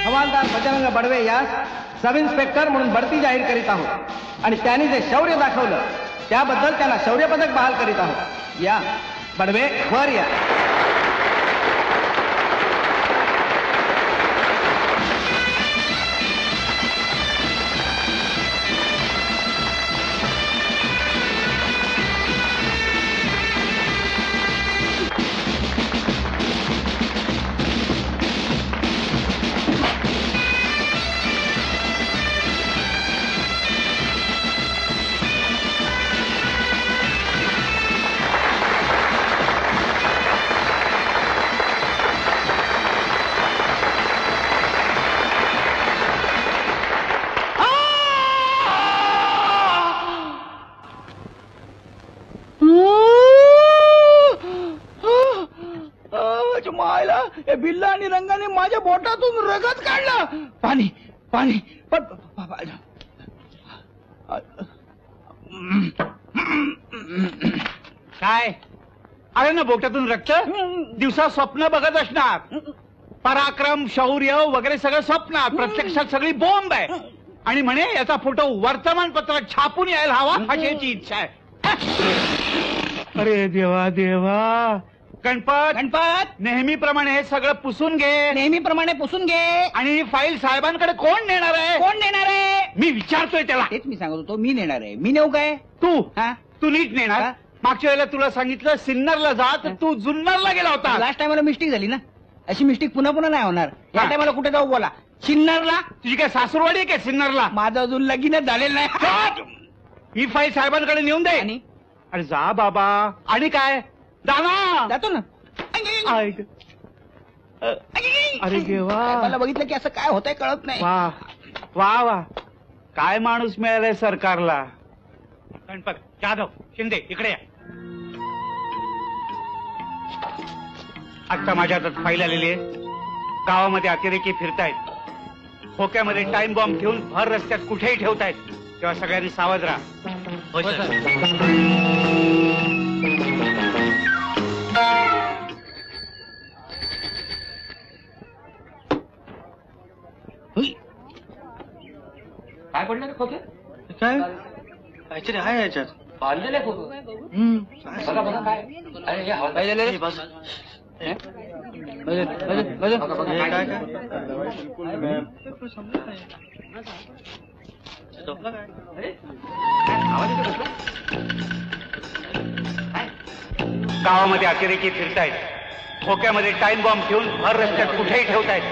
हवालदार बजरंग बडवे यास sub inspector म्हणून बढती जाहीर करीत आहोत आणि त्यांनी जे शौर्य दाखवलं त्याबद्दल त्यांना शौर्य पदक बहाल करीत आहोत. या बडवे वर या. बिल्ला आणि रंगाने माझ्या बोटातून रगत काढला. पाणी पाणी काय अरे ना बोटातून रक्त. दिवसा स्वप्न बघत असणार. पराक्रम शौर्य वगैरे सगळं स्वप्नात, प्रत्यक्षात सगळी बोंब आहे. आणि म्हणे याचा फोटो वर्तमानपत्रात छापून यायला हवा अशी याची इच्छा आहे. अरे देवा देवा. गणपत नेहमीप्रमाणे हे सगळं पुसून घे. नेहमीप्रमाणे पुसून घे. आणि फाईल साहेबांकडे कोण नेणार आहे? कोण नेणार आहे मी विचारतोय त्याला. तेच मी सांगत होतो मी नेणार आहे. मी नेऊ काय? तू नीट नेणार. मागच्या वेळेला तुला सांगितलं सिन्नरला जा तर तू जुन्नरला गेला होता. लास्ट टाइमला मिस्टेक झाली ना. अशी मिस्टेक पुन्हा पुन्हा नाही होणार. या टाइमला कुठे जाऊ बोला. सिन्नरला. तुझी काय सासूरवाडी आहे काय सिन्नरला? माझं अजून लगीनच झालेलं नाही. ही फाईल साहेबांकडे नेऊन दे. अरे जा बाबा. आणि काय दाना जातो ना. अरे देवा. मला बघितलं की असं काय होतंय कळत नाही. वा वा वा. काय माणूस मिळालाय सरकारला. गणपत जाधव शिंदे इकडे या. आता माझ्या हातात फाईल आलेली आहे. गावामध्ये अतिरेकी फिरतायत. खोक्यामध्ये टाइम बॉम्ब ठेवून भर रस्त्यात कुठेही ठेवतायत. तेव्हा सगळ्यांनी सावध राहा. काय पडलं रे खोके? काय काहीतरी आहे याच्यात. बांधलेलं आहे खोकं. बघा बघा काय. अरे काय झालं रे? गावामध्ये अतिरेकी फिरतायत. खोक्यामध्ये टाइम बॉम्ब ठेवून भर रस्त्यात कुठेही ठेवतायत.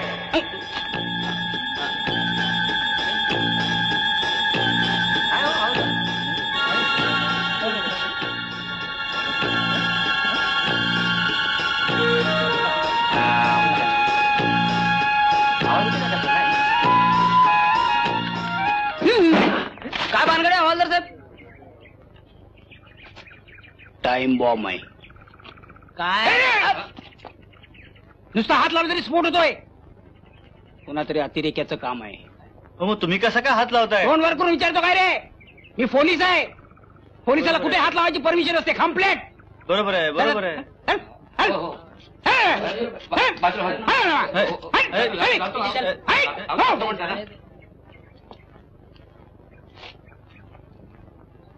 काय भानगड आहे हवालदार साहेब? टाइम बॉम्ब आहे. काय नुसता हात लावला तरी स्फोट होतोय. कोणा तरी अतिरेक्याचं काम आहे. मग तुम्ही कसं काय हात लावताय? फोन वर करून विचारतो काय रे? मी पोलीस आहे. पोलिसाला कुठे हात लावायची परमिशन असते. कंप्लेंट. बरोबर आहे बरोबर आहे.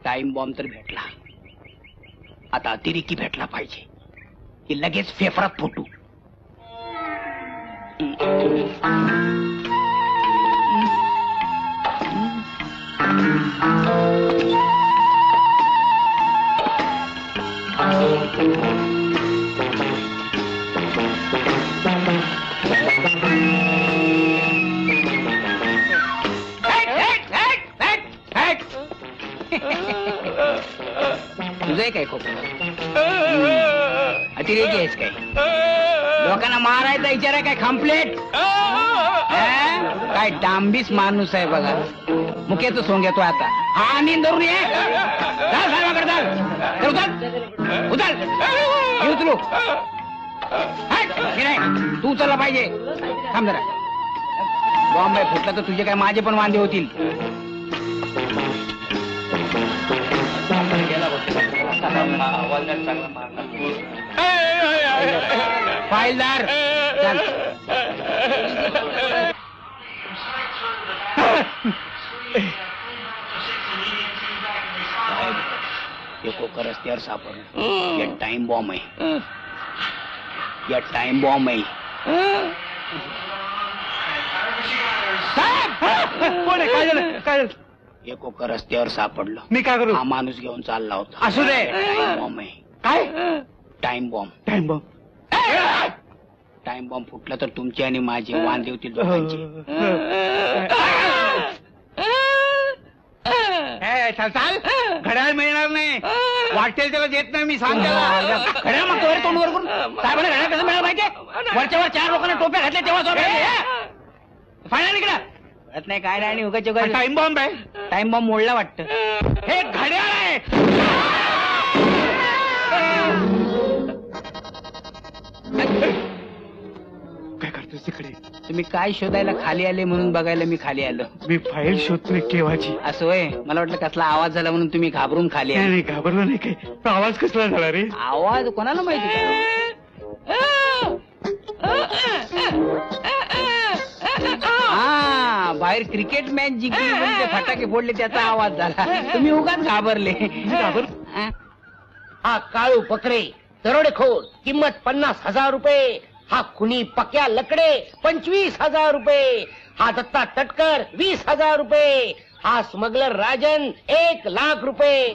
टाइम बॉम्ब तर भेटला. आता अतिरेकी भेटला पाहिजे की लगेच फेफरात फुटू. तुझं काय खोक अतिरेकी आहेस काय? लोकांना मारायचा विचार आहे काय? कंप्लेंट काय डांबीस माणूस आहे बघा. मुख्याचं सोंग घेतो आता. हा नींद धरून ये. चाल साहेबाकडे चाल. उचल उचल उचलू. तू उचलला पाहिजे. थांब जरा. बॉम्ब आहे फुटला तर तुझे काय माझे पण वांदे होतील. गेला फाईलदार चल. एको रस्त्यावर सापडलं. या टाइम बॉम्ब आहे. या टाइम बॉम्ब आहे. कोण आहे? काय झालं? काय झालं? एको रस्त्यावर सापडलं. मी काय करू? हा माणूस घेऊन चालला होता. असू दे. टाइम बॉम्ब आहे. काय? Time bomb. Time bomb. Time bomb फुटला तर तुमची आणि माझी वांदे होतील दोघांची. चाल चाल. घड्याळ मिळणार नाही. वाटेल त्याला देत नाही मी, सांग त्याला. घड्याळ मागतो वर तोंड वर करून. साहेबांना घड्याळ कसं मिळालं माहितीये? वरच्या वर 4 लोकांना टोप्या घातल्या तेव्हा फायनल इकडं कळत नाही काय नाही. आणि उगाच टाइम बॉम्ब आहे. टाइम बॉम्ब मोडला वाटतं. हे घड्याळ आहे. काय करतोस तिकडे? तुम्ही काय शोधायला खाली आले म्हणून बघायला मी खाली आलो. मी फाईल शोधतोय केव्हाची. असं होय. मला वाटलं कसला आवाज झाला म्हणून तुम्ही घाबरून खाली नाही आले. नाही, घाबरलो नाही. काय तो आवाज कसला झाला रे? आवाज कोणाला माहिती हा बाहेर क्रिकेट मॅच जिंकली म्हणून ते फटाके फोडले त्याचा आवाज झाला. तुम्ही उगाच घाबरले. हा काळू पकरे दरोडेखोर, किंमत 50,000 रुपये. हा खुनी पक्या लकडे 25,000 रुपये. हा दत्ता तटकर 20,000 रुपये. हा स्मगलर राजन 1,00,000 रुपये.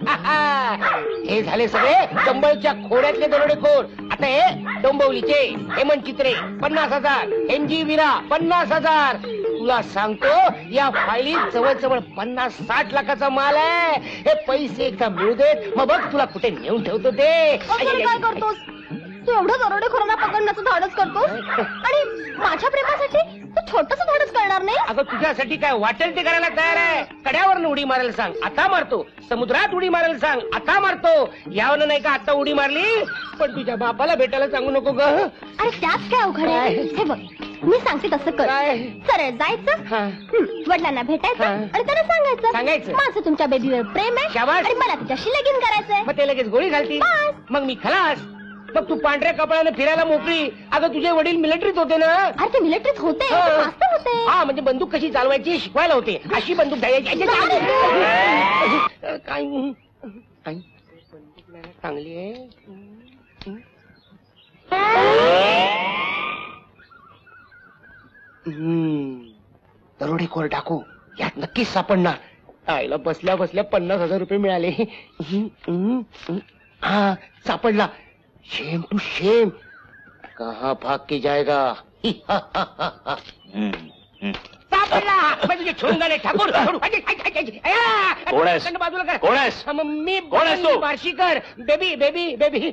हे झाले सगळे डोंबवलीच्या खोड्यातले दरोडेखोर. आता हे डोंबवलीचे हेमंत चित्रे 50,000, MG वीरा 50,000. तुला सांगतो या फाईलीत जवळजवळ 50-60 लाखाचा माल आहे. हे पैसे एकदा मिळू देत, मग बघ तुला कुठे नेऊन ठेवतो ते. काय करतोस तू? एवढं दरोडेखोरांना पकडण्याचं धाडस करतोस आणि माझ्या प्रेमासाठी तू छोटस धाडस करणार नाही? अगं तुझ्यासाठी काय वाटेल ते करायला तयार आहे. कड्यावरनं उडी मारायला सांग, आता मारतो. समुद्रात उडी मारायला सांग, आता मारतो. यावनं नाही का आता उडी मारली, पण तुझ्या बापाला भेटायला सांगू नको ग. अरे त्यात काय अवघड आहे? हे बघ मी सांगते तसं कर. काय? सरळ जायचं, वडिलांना भेटायचं हा. आणि त्यांना सांगायचं माझं तुमच्या बेबीवर प्रेम आहे शाबास. आणि मला तिच्याशी लगीन करायचंय. मग ते लगेच गोळी घालती. बस. मग मी खलास. मग तू पांढऱ्या कपड्याने फिरायला मोकळी. अगं तुझे वडील मिलिटरीत होते ना? अरे ते मिलिटरीत होते, हा. जास्त होते. हा म्हणजे बंदूक कशी चालवायची शिकवायला होते. अशी बंदूक द्यायची. काय चांगली आहे. दरोडेखोर टाकू यात नक्कीच सापडणार. आईला बसल्या बसल्या 50,000 रुपये मिळाले. हा सापडला. शेम टू शेम. कहाँ भाग के जाएगा? सापडला. मैं तुझे छोड़ूंगा नहीं ठाकुर. कोण आहेस? बाजूला कर. कोण आहेस? मी कोण आहेस तू? बार्शीकर. Baby baby baby.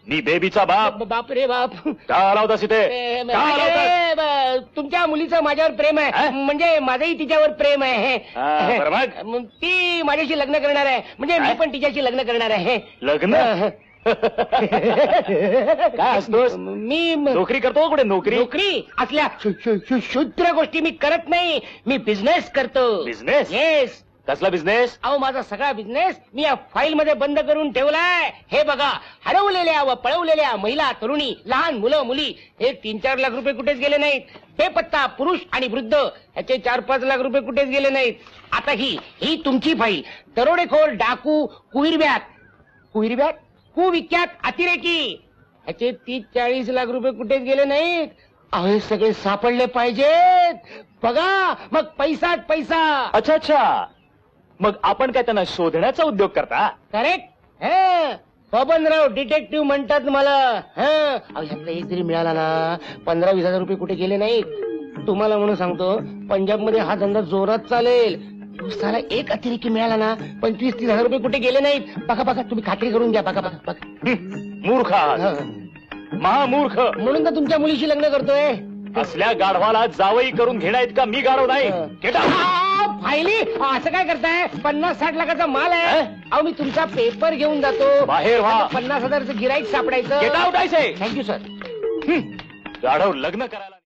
मी बेबीचा बाप. बाप रे बाप. का आला होतास इथे? का आला होतास? तुमच्या मुलीचं माझ्यावर प्रेम आहे. म्हणजे माझंही तिच्यावर प्रेम आहे. बरं मग? मग ती माझ्याशी लग्न करणार आहे. म्हणजे मी पण तिच्याशी लग्न करणार आहे. लग्न? काय असतोस? मी नोकरी करतो कुठे? नोकरी? नोकरी असल्या शुद्र गोष्टी मी करत नाही. मी बिझनेस करतो. बिझनेस? येस. कसला बिझनेस? अहो माझा सगळा बिझनेस मी या फाईल मध्ये बंद करून ठेवलाय. हे बघा, हरवलेल्या व पळवलेल्या महिला तरुणी, लहान मुलं मुली हे 3-4 लाख रुपये कुठेच गेले नाहीत. बेपत्ता पुरुष आणि वृद्ध ह्याचे 4-5 लाख रुपये कुठेच गेले नाहीत. आता ही तुमची फाईल. दरोडेखोर, डाकू, कुविर्ब्यात कुविख्यात अतिरेकी ह्याचे 30-40 लाख रुपये कुठेच गेले नाहीत. अहो हे सगळे सापडले पाहिजेत. बघा मग पैसाच पैसा. अच्छा अच्छा. मग आपण काय त्यांना शोधण्याचा उद्योग करता? करेक्ट. बबनराव डिटेक्टिव्ह म्हणतात मला. ह्यातला एक जरी मिळाला ना 15-20 हजार रुपये कुठे गेले नाहीत. तुम्हाला म्हणून सांगतो पंजाब मध्ये हा धंदा जोरात चालेल. दिवसाला एक अतिरेकी मिळाला ना 25-30 हजार रुपये कुठे गेले नाहीत. बघा बघा तुम्ही खात्री करून घ्या. बघा बघा बघा. मूर्ख आहात. महामूर्ख. म्हणून तर तुमच्या मुलीशी लग्न करतोय. असल्या गाढवाला जावई करून घेण्यात का मी गाढव नाही. फायली असं काय करताय? 50-60 लाखाचा माल आहे. अहो मी तुमचा पेपर घेऊन जातो. बाहेर व्हा. 50,000चं गिराईक सापडायचं. Get out. Thank you sir. गाढव लग्न करायला